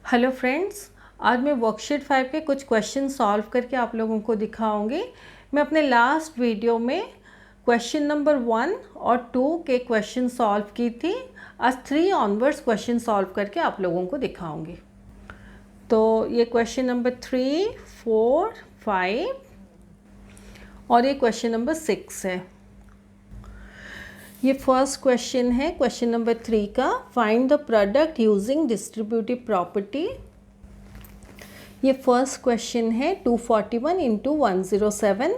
Hello friends, आज मैं worksheet 5 के कुछ क्वेश्चन सॉल्व करके आप लोगों को दिखाऊंगी। मैं अपने लास्ट वीडियो में क्वेश्चन नंबर 1 और 2 के क्वेश्चन सॉल्व की थी। आज 3 ऑनवर्ड्स क्वेश्चन सॉल्व करके आप लोगों को दिखाऊंगी। तो ये क्वेश्चन नंबर 3, 4, 5 और ये क्वेश्चन नंबर 6 है। ये फर्स्ट क्वेश्चन है, क्वेश्चन नंबर 3 का। Find the product using distributive property. ये फर्स्ट क्वेश्चन है 241 इंटू 107।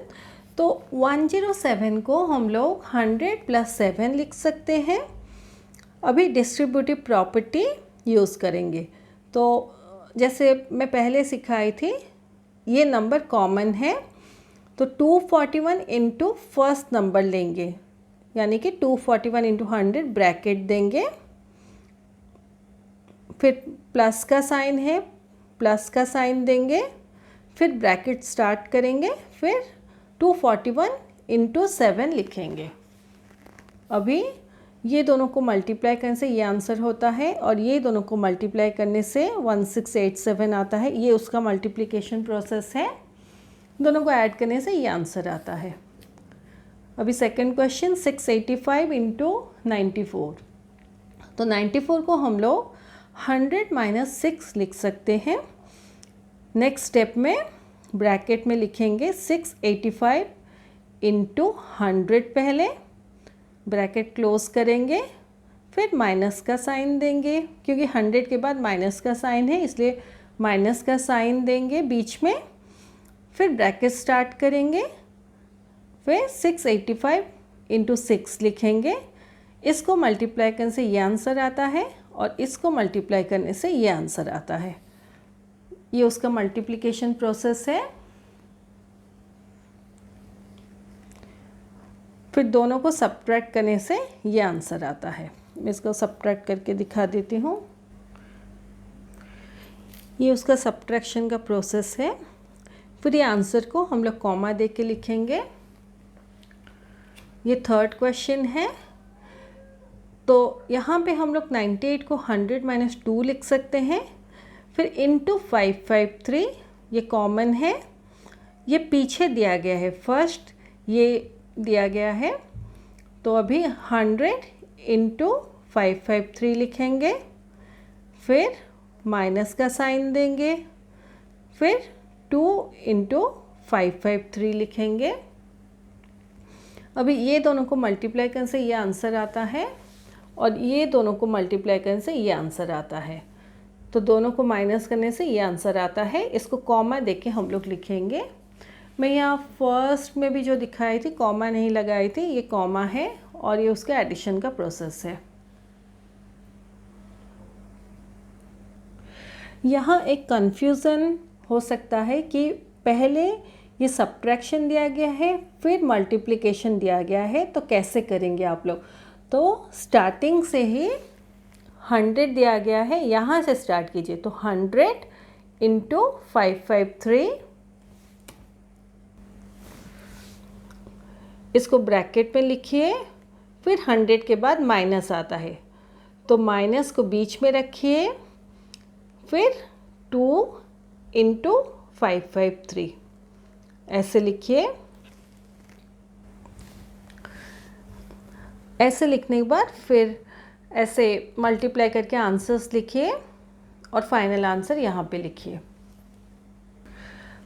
तो 107 को हम लोग 100 + 7 लिख सकते हैं। अभी डिस्ट्रीब्यूटिव प्रॉपर्टी यूज़ करेंगे। तो जैसे मैं पहले सिखाई थी, ये नंबर कॉमन है तो 241 इंटू फर्स्ट नंबर लेंगे, यानी कि 241 इंटू 100 ब्रैकेट देंगे, फिर प्लस का साइन है, प्लस का साइन देंगे, फिर ब्रैकेट स्टार्ट करेंगे, फिर 241 इंटू 7 लिखेंगे। अभी ये दोनों को मल्टीप्लाई करने से ये आंसर होता है और ये दोनों को मल्टीप्लाई करने से 1687 आता है। ये उसका मल्टीप्लिकेशन प्रोसेस है। दोनों को ऐड करने से ये आंसर आता है। अभी सेकंड क्वेश्चन 685 इंटू 94। तो 94 को हम लोग 100 - 6 लिख सकते हैं। नेक्स्ट स्टेप में ब्रैकेट में लिखेंगे 685 इंटू 100 पहले, ब्रैकेट क्लोज करेंगे, फिर माइनस का साइन देंगे, क्योंकि 100 के बाद माइनस का साइन है इसलिए माइनस का साइन देंगे बीच में, फिर ब्रैकेट स्टार्ट करेंगे, फिर 685 इंटू 6 लिखेंगे। इसको मल्टीप्लाई करने से ये आंसर आता है और इसको मल्टीप्लाई करने से ये आंसर आता है। ये उसका मल्टीप्लिकेशन प्रोसेस है। फिर दोनों को सब्ट्रैक्ट करने से ये आंसर आता है। मैं इसको सब्ट्रैक्ट करके दिखा देती हूँ। ये उसका सब्ट्रैक्शन का प्रोसेस है। फिर ये आंसर को हम लोग कॉमा दे के लिखेंगे। ये थर्ड क्वेश्चन है। तो यहाँ पे हम लोग 98 को 100 - 2 लिख सकते हैं, फिर इंटू 553, ये कॉमन है, ये पीछे दिया गया है, फर्स्ट ये दिया गया है। तो अभी 100 इंटू 553 लिखेंगे, फिर माइनस का साइन देंगे, फिर 2 इंटू 553 लिखेंगे। अभी ये दोनों को मल्टीप्लाई करने से ये आंसर आता है और ये दोनों को मल्टीप्लाई करने से ये आंसर आता है। तो दोनों को माइनस करने से ये आंसर आता है। इसको कॉमा देके हम लोग लिखेंगे। मैं यहाँ फर्स्ट में भी जो दिखाई थी कॉमा नहीं लगाई थी, ये कॉमा है और ये उसके एडिशन का प्रोसेस है। यहाँ एक कन्फ्यूज़न हो सकता है कि पहले ये सब्ट्रैक्शन दिया गया है, फिर मल्टीप्लिकेशन दिया गया है, तो कैसे करेंगे आप लोग। तो स्टार्टिंग से ही 100 दिया गया है, यहाँ से स्टार्ट कीजिए। तो 100 इंटू 553, इसको ब्रैकेट में लिखिए, फिर 100 के बाद माइनस आता है तो माइनस को बीच में रखिए, फिर 2 इंटू 553 ऐसे लिखिए। ऐसे लिखने के बाद फिर ऐसे मल्टीप्लाई करके आंसर्स लिखिए और फाइनल आंसर यहाँ पे लिखिए।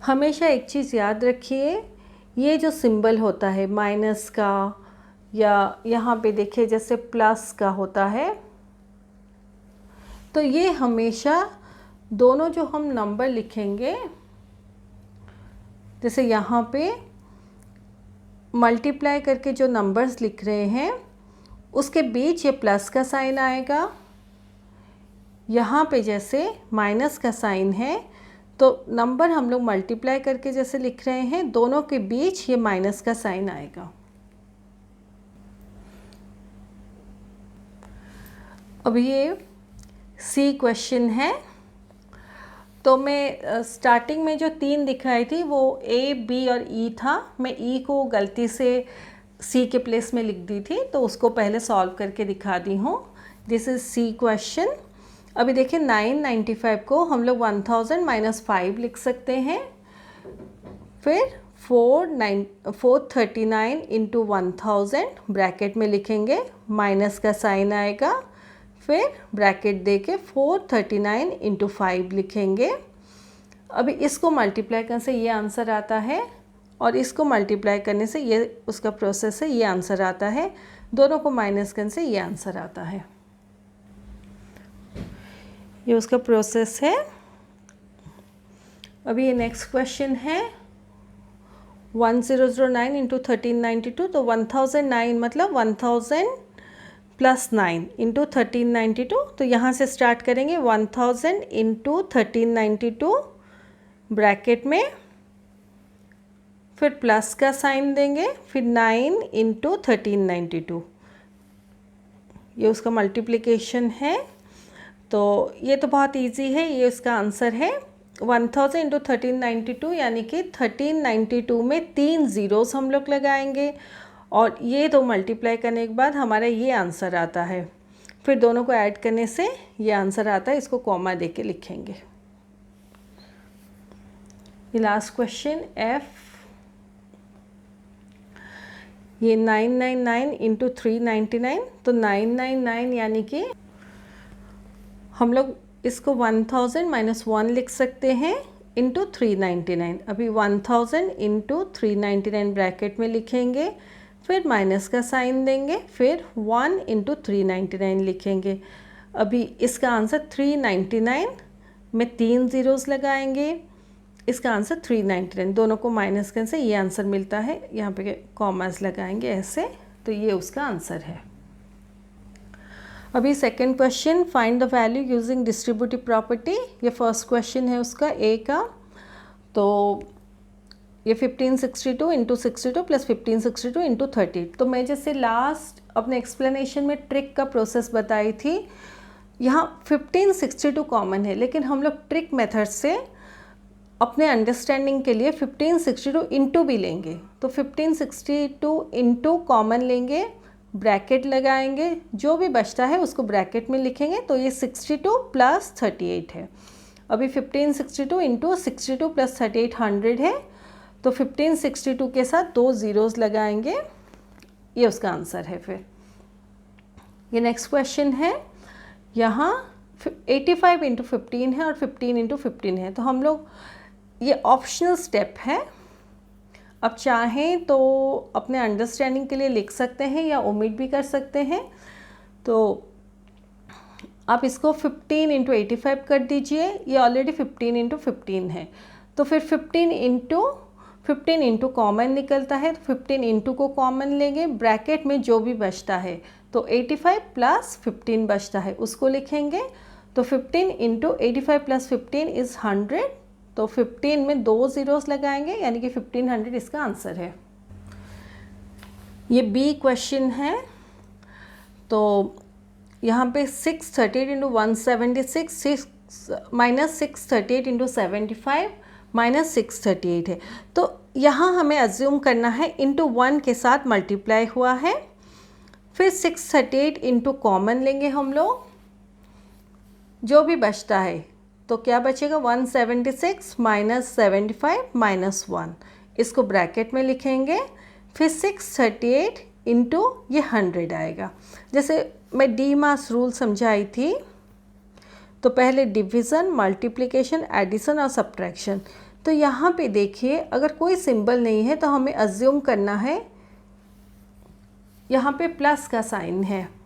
हमेशा एक चीज़ याद रखिए, ये जो सिंबल होता है माइनस का या यहाँ पे देखिए जैसे प्लस का होता है, तो ये हमेशा दोनों जो हम नंबर लिखेंगे, जैसे यहाँ पे मल्टीप्लाई करके जो नंबर्स लिख रहे हैं उसके बीच ये प्लस का साइन आएगा। यहाँ पे जैसे माइनस का साइन है तो नंबर हम लोग मल्टीप्लाई करके जैसे लिख रहे हैं, दोनों के बीच ये माइनस का साइन आएगा। अब ये सी क्वेश्चन है। तो मैं स्टार्टिंग में जो 3 दिखाई थी वो ए, बी और ई था। मैं ई को गलती से सी के प्लेस में लिख दी थी, तो उसको पहले सॉल्व करके दिखा दी हूँ। This is C question. अभी देखिए 995 को हम लोग 1000 माइनस 5 लिख सकते हैं, फिर 439 इंटू 1000 ब्रैकेट में लिखेंगे, माइनस का साइन आएगा, फिर ब्रैकेट दे के 439 इंटू 5 लिखेंगे। अभी इसको मल्टीप्लाई करने से ये आंसर आता है और इसको मल्टीप्लाई करने से ये उसका प्रोसेस है, ये आंसर आता है। दोनों को माइनस करने से ये आंसर आता है। ये उसका प्रोसेस है। अभी ये नेक्स्ट क्वेश्चन है 1009 इंटू 1392, तो 1009 मतलब 1000 प्लस 9 इंटू 1392, तो यहाँ से स्टार्ट करेंगे 1000 इंटू 1392 ब्रैकेट में, फिर प्लस का साइन देंगे, फिर 9 इंटू 1392, ये उसका मल्टीप्लिकेशन है। तो ये तो बहुत इजी है, ये उसका आंसर है 1000 इंटू 1392, यानी कि 1392 में 3 ज़ीरोज़ हम लोग लगाएंगे और ये दो मल्टीप्लाई करने के बाद हमारा ये आंसर आता है। फिर दोनों को ऐड करने से ये आंसर आता है, इसको कॉमा दे के लिखेंगे। ये लास्ट क्वेश्चन F, ये 999 इंटू 399, तो 999 यानी कि हम लोग इसको 1000 माइनस 1 लिख सकते हैं इंटू 399। अभी 1000 इंटू 399 ब्रैकेट में लिखेंगे, फिर माइनस का साइन देंगे, फिर 1 इंटू 399 लिखेंगे। अभी इसका आंसर 399 में 3 ज़ीरोज़ लगाएंगे, इसका आंसर 399, दोनों को माइनस करने से ये आंसर मिलता है। यहाँ पे कॉमास लगाएंगे ऐसे, तो ये उसका आंसर है। अभी second question, find the value using distributive property. ये फर्स्ट क्वेश्चन है उसका ए का। तो ये 1562 इंटू 62 प्लस 1562 इंटू 30। तो मैं जैसे लास्ट अपने एक्सप्लेनेशन में ट्रिक का प्रोसेस बताई थी, यहाँ 1562 कॉमन है, लेकिन हम लोग ट्रिक मेथड से अपने अंडरस्टैंडिंग के लिए 1562 इंटू भी लेंगे। तो 1562 इंटू कॉमन लेंगे, ब्रैकेट लगाएंगे, जो भी बचता है उसको ब्रैकेट में लिखेंगे, तो ये 62 प्लस 38 है। अभी 1562 इंटू 62 प्लस 38 100 है, तो 1562 के साथ 2 ज़ीरोज़ लगाएंगे, ये उसका आंसर है। फिर ये नेक्स्ट क्वेश्चन है, यहाँ 85 इंटू 15 है और 15 इंटू 15 है, तो हम लोग ये ऑप्शनल स्टेप है, अब चाहें तो अपने अंडरस्टैंडिंग के लिए लिख सकते हैं या ओमिट भी कर सकते हैं। तो आप इसको 15 इंटू 85 कर दीजिए, ये ऑलरेडी 15 इंटू 15 है, तो फिर 15 इंटू कॉमन निकलता है, तो 15 इंटू को कॉमन लेंगे, ब्रैकेट में जो भी बचता है, तो 85 प्लस 15 बचता है उसको लिखेंगे, तो 15 इंटू 85 प्लस 15 इज़ 100, तो 15 में 2 ज़ीरोज़ लगाएंगे, यानी कि 1500 इसका आंसर है। ये बी क्वेश्चन है। तो यहाँ पे 638 इंटू 176 माइनस 638 इंटू 75 माइनस 638 है, तो यहाँ हमें अज्यूम करना है इंटू 1 के साथ मल्टीप्लाई हुआ है, फिर 638 इंटू कॉमन लेंगे हम लोग, जो भी बचता है तो क्या बचेगा 176 माइनस 75 माइनस 1, इसको ब्रैकेट में लिखेंगे, फिर 638 इंटू ये 100 आएगा। जैसे मैं डी मास रूल समझाई थी, तो पहले डिवीज़न, मल्टीप्लिकेशन, एडिशन और सब्ट्रैक्शन। तो यहाँ पे देखिए अगर कोई सिंबल नहीं है तो हमें अज्यूम करना है यहाँ पे प्लस का साइन है,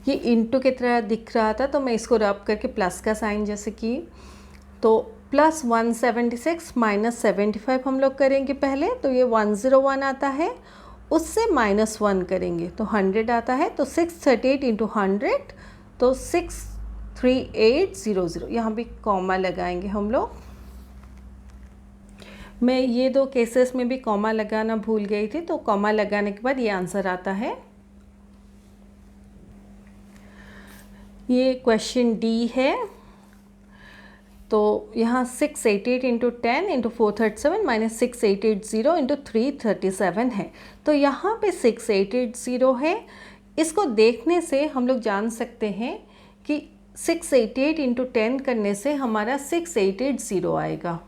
ये इंटू की तरह दिख रहा था तो मैं इसको रब करके प्लस का साइन जैसे की, तो प्लस 176 माइनस 75 हम लोग करेंगे पहले, तो ये 101 आता है, उससे माइनस 1 करेंगे तो 100 आता है, तो 638 इंटू 100, तो 63800, यहाँ भी कॉमा लगाएंगे हम लोग। मैं ये दो केसेस में भी कॉमा लगाना भूल गई थी, तो कॉमा लगाने के बाद ये आंसर आता है। ये क्वेश्चन डी है। तो यहाँ 688 इंटू 10 इंटू 437 माइनस 6880 इंटू 337 है, तो यहाँ पे 6880 है, इसको देखने से हम लोग जान सकते हैं कि 688 इंटू 10 करने से हमारा 6880 आएगा।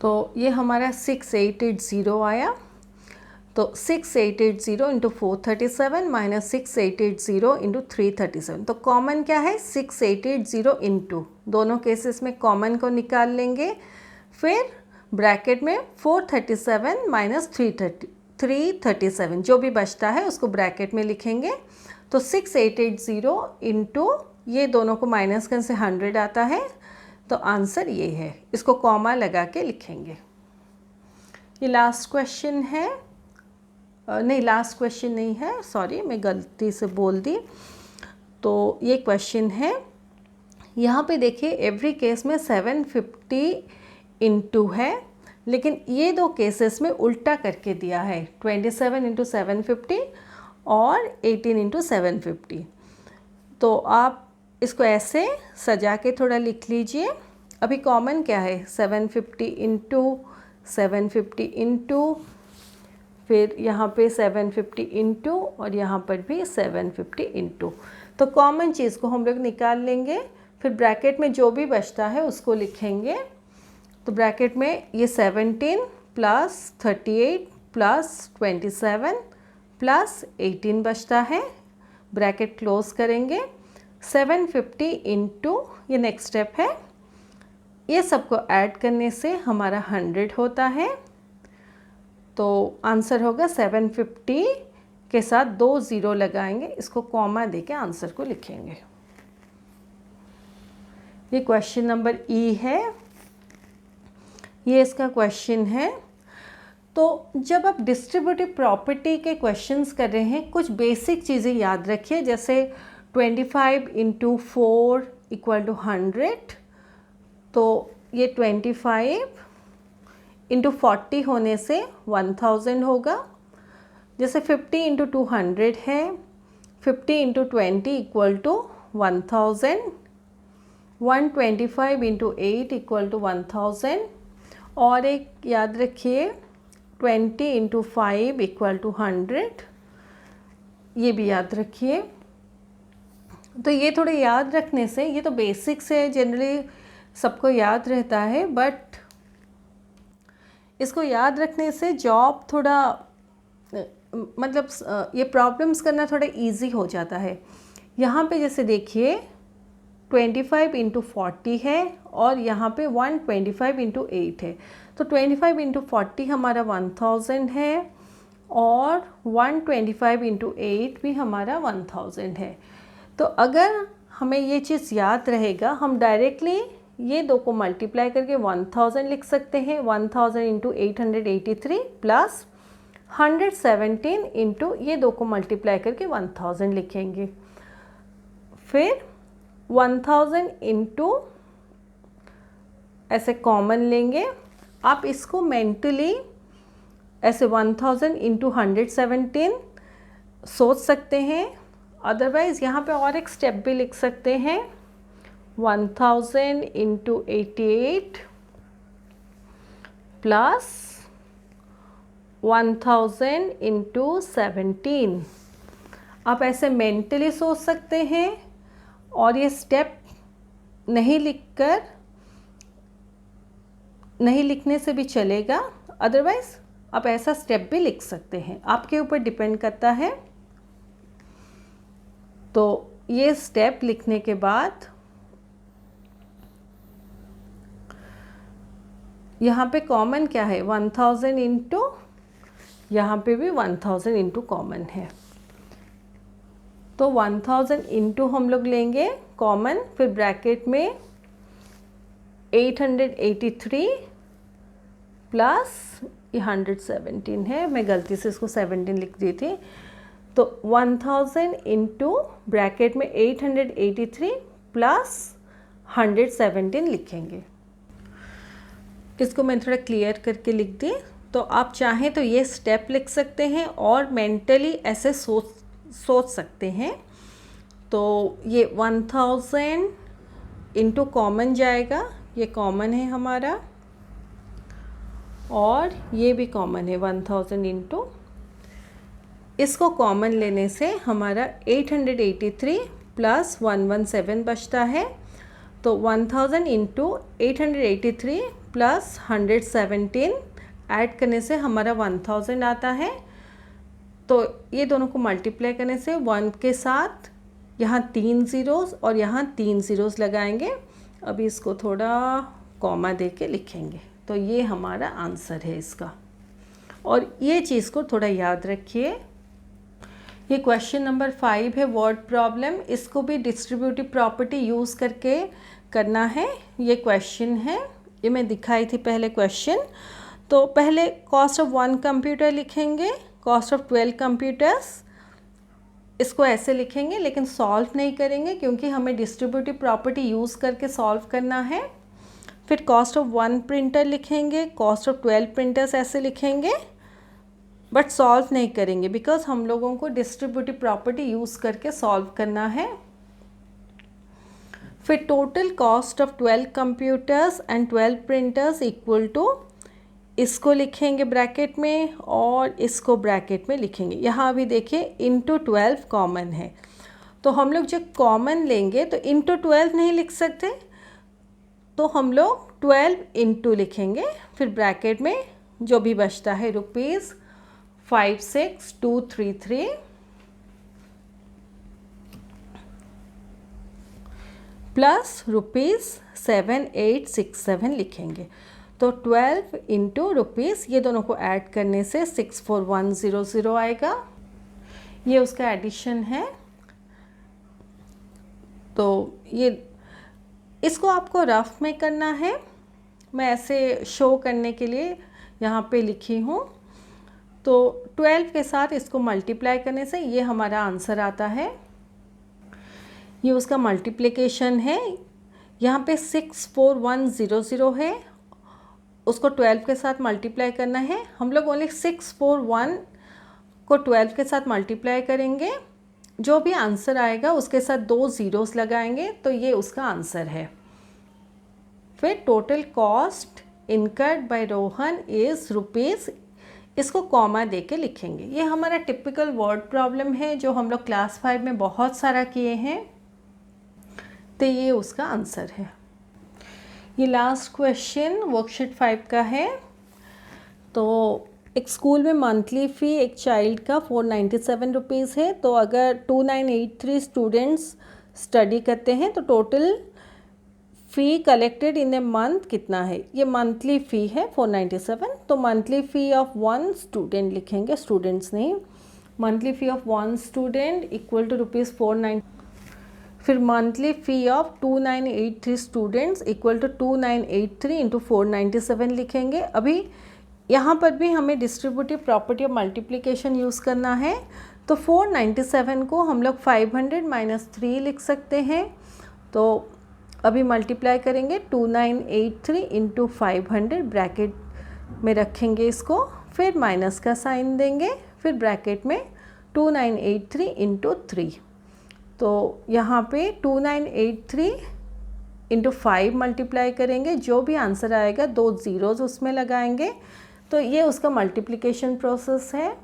तो ये हमारा 6880 आया। तो 6880 इंटू 437 माइनस 6880 इंटू 337। तो कॉमन क्या है? 6880 इंटू, दोनों केसेस में कॉमन को निकाल लेंगे। फिर ब्रैकेट में 437 माइनस 337 जो भी बचता है उसको ब्रैकेट में लिखेंगे। तो 6880 इंटू ये दोनों को माइनस करने से 100 आता है। तो आंसर ये है, इसको कॉमा लगा के लिखेंगे। ये लास्ट क्वेश्चन है, नहीं लास्ट क्वेश्चन नहीं है, सॉरी मैं गलती से बोल दी। तो ये क्वेश्चन है, यहाँ पे देखिए एवरी केस में 750 इंटू है, लेकिन ये दो केसेस में उल्टा करके दिया है, 27 इंटू 750 और 18 इंटू 750। तो आप इसको ऐसे सजा के थोड़ा लिख लीजिए। अभी कॉमन क्या है? 750 इंटू 750 इंटू, फिर यहाँ पे 750 इंटू और यहाँ पर भी 750 इंटू। तो कॉमन चीज़ को हम लोग निकाल लेंगे, फिर ब्रैकेट में जो भी बचता है उसको लिखेंगे। तो ब्रैकेट में ये 17 प्लस 38 प्लस 27 प्लस 18 बचता है, ब्रैकेट क्लोज करेंगे। 750 इंटू, ये नेक्स्ट स्टेप है, ये सबको ऐड करने से हमारा 100 होता है। तो आंसर होगा 750 के साथ 2 ज़ीरो लगाएंगे, इसको कॉमा देके आंसर को लिखेंगे। ये क्वेश्चन नंबर ई है, ये इसका क्वेश्चन है। तो जब आप डिस्ट्रीब्यूटिव प्रॉपर्टी के क्वेश्चंस कर रहे हैं, कुछ बेसिक चीज़ें याद रखिए, जैसे 25 इंटू 4 इक्वल टू 100। तो ये 25 इंटू 40 होने से 1000 होगा। जैसे 50 इंटू 200 है, 50 into 20 equal to 1000। 125 into 8 equal to 1000। और एक याद रखिए 20 इंटू 5 इक्वल टू 100, ये भी याद रखिए। तो ये थोड़े याद रखने से, ये तो बेसिक्स है, जनरली सबको याद रहता है, बट इसको याद रखने से जॉब थोड़ा मतलब ये प्रॉब्लम्स करना थोड़ा इजी हो जाता है। यहाँ पे जैसे देखिए 25 इंटू 40 है और यहाँ पे 125 इंटू 8 है। तो 25 इंटू 40 हमारा 1000 है और 125 इंटू 8 भी हमारा 1000 है। तो अगर हमें ये चीज़ याद रहेगा, हम डायरेक्टली ये दो को मल्टीप्लाई करके 1000 लिख सकते हैं। 1000 इंटू 883 प्लस 117 इंटू ये दो को मल्टीप्लाई करके 1000 लिखेंगे। फिर 1000 इंटू ऐसे कॉमन लेंगे। आप इसको मेंटली ऐसे 1000 इंटू 117 सोच सकते हैं, अदरवाइज़ यहाँ पे और एक स्टेप भी लिख सकते हैं, 1000 इंटू 88 प्लस 1000 इंटू 17। आप ऐसे मेंटली सोच सकते हैं, और ये स्टेप नहीं लिखने से भी चलेगा, अदरवाइज़ आप ऐसा स्टेप भी लिख सकते हैं, आपके ऊपर डिपेंड करता है। तो ये स्टेप लिखने के बाद यहाँ पे कॉमन क्या है? 1000 इंटू, यहाँ पे भी 1000 इंटू कॉमन है। तो 1000 इंटू हम लोग लेंगे कॉमन, फिर ब्रैकेट में 883 प्लस ये 117 है, मैं गलती से इसको 17 लिख दी थी। तो 1000 इंटू ब्रैकेट में 883 प्लस 117 लिखेंगे। इसको मैं थोड़ा क्लियर करके लिख दी। तो आप चाहें तो ये स्टेप लिख सकते हैं और मेंटली ऐसे सोच सकते हैं। तो ये 1000 इंटू कॉमन जाएगा, ये कॉमन है हमारा, और ये भी कॉमन है 1000 इंटू इसको कॉमन लेने से हमारा 883 प्लस 117 बचता है। तो 1000 इंटू 883 प्लस 117 ऐड करने से हमारा 1000 आता है। तो ये दोनों को मल्टीप्लाई करने से 1 के साथ यहाँ 3 ज़ीरोज़ और यहाँ 3 ज़ीरोज़ लगाएंगे। अभी इसको थोड़ा कॉमा दे के लिखेंगे। तो ये हमारा आंसर है इसका। और ये चीज़ को थोड़ा याद रखिए। ये क्वेश्चन नंबर 5 है, वर्ड प्रॉब्लम। इसको भी डिस्ट्रीब्यूटिव प्रॉपर्टी यूज़ करके करना है। ये क्वेश्चन है, ये मैं दिखाई थी पहले क्वेश्चन। तो पहले कॉस्ट ऑफ 1 कंप्यूटर लिखेंगे, कॉस्ट ऑफ 12 कंप्यूटर्स, इसको ऐसे लिखेंगे, लेकिन सॉल्व नहीं करेंगे क्योंकि हमें डिस्ट्रीब्यूटिव प्रॉपर्टी यूज़ करके सॉल्व करना है। फिर कॉस्ट ऑफ 1 प्रिंटर लिखेंगे, कॉस्ट ऑफ 12 प्रिंटर्स ऐसे लिखेंगे, बट सॉल्व नहीं करेंगे बिकॉज हम लोगों को डिस्ट्रीब्यूटिव प्रॉपर्टी यूज़ करके सॉल्व करना है। फिर total cost of 12 computers and 12 printers equal to, इसको लिखेंगे ब्रैकेट में और इसको ब्रैकेट में लिखेंगे। यहाँ भी देखिए इंटू 12 कॉमन है, तो हम लोग जब कॉमन लेंगे तो इंटू 12 नहीं लिख सकते, तो हम लोग 12 इंटू लिखेंगे। फिर ब्रैकेट में जो भी बचता है रुपीज़ 56,233 प्लस रुपीज़ 7867 लिखेंगे। तो 12 इंटू रुपीज़, ये दोनों को ऐड करने से 64100 आएगा। ये उसका एडिशन है। तो ये इसको आपको रफ में करना है, मैं ऐसे शो करने के लिए यहाँ पे लिखी हूँ। तो 12 के साथ इसको मल्टीप्लाई करने से ये हमारा आंसर आता है। ये उसका मल्टीप्लिकेशन है। यहाँ पे 64100 है, उसको 12 के साथ मल्टीप्लाई करना है। हम लोग ओनली 641 को 12 के साथ मल्टीप्लाई करेंगे, जो भी आंसर आएगा उसके साथ 2 ज़ीरोज़ लगाएंगे, तो ये उसका आंसर है। फिर total cost incurred by Rohan is rupees, इसको कॉमा दे के लिखेंगे। ये हमारा टिपिकल वर्ड प्रॉब्लम है जो हम लोग क्लास 5 में बहुत सारा किए हैं। तो ये उसका आंसर है। ये लास्ट क्वेश्चन वर्कशीट 5 का है। तो एक स्कूल में मंथली फ़ी एक चाइल्ड का 497 रुपीज़ है। तो अगर 2983 स्टूडेंट्स स्टडी करते हैं तो total fee collected in a month कितना है। ये मंथली फ़ी है 497। तो मंथली फ़ी ऑफ 1 स्टूडेंट लिखेंगे, स्टूडेंट्स नहीं। Monthly fee of 1 student equal to rupees 490। फिर monthly fee of 2983 students equal to 2983 into 497 लिखेंगे। अभी यहाँ पर भी हमें distributive property of multiplication use करना है। तो 497 को हम लोग 500 माइनस 3 लिख सकते हैं। तो अभी मल्टीप्लाई करेंगे 2983 इंटू 500, ब्रैकेट में रखेंगे इसको, फिर माइनस का साइन देंगे, फिर ब्रैकेट में 2983 इंटू 3। तो यहाँ पे 2983 इंटू 5 मल्टीप्लाई करेंगे, जो भी आंसर आएगा 2 ज़ीरोज़ उसमें लगाएंगे। तो ये उसका मल्टीप्लिकेशन प्रोसेस है।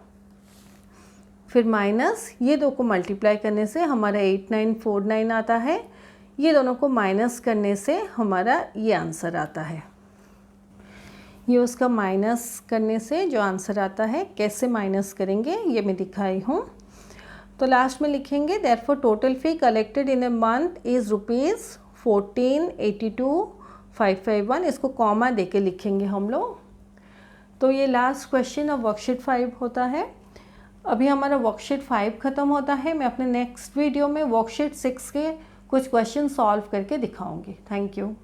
फिर माइनस, ये दो को मल्टीप्लाई करने से हमारा 8949 आता है। ये दोनों को माइनस करने से हमारा ये आंसर आता है। ये उसका माइनस करने से जो आंसर आता है, कैसे माइनस करेंगे ये मैं दिखाई हूँ। तो लास्ट में लिखेंगे therefore total fee collected in a month is rupees 1482,551। इसको कॉमा दे के लिखेंगे हम लोग। तो ये लास्ट क्वेश्चन ऑफ वर्कशीट 5 होता है। अभी हमारा वर्कशीट 5 ख़त्म होता है। मैं अपने नेक्स्ट वीडियो में वर्कशीट 6 के कुछ क्वेश्चन सॉल्व करके दिखाऊंगी। Thank you.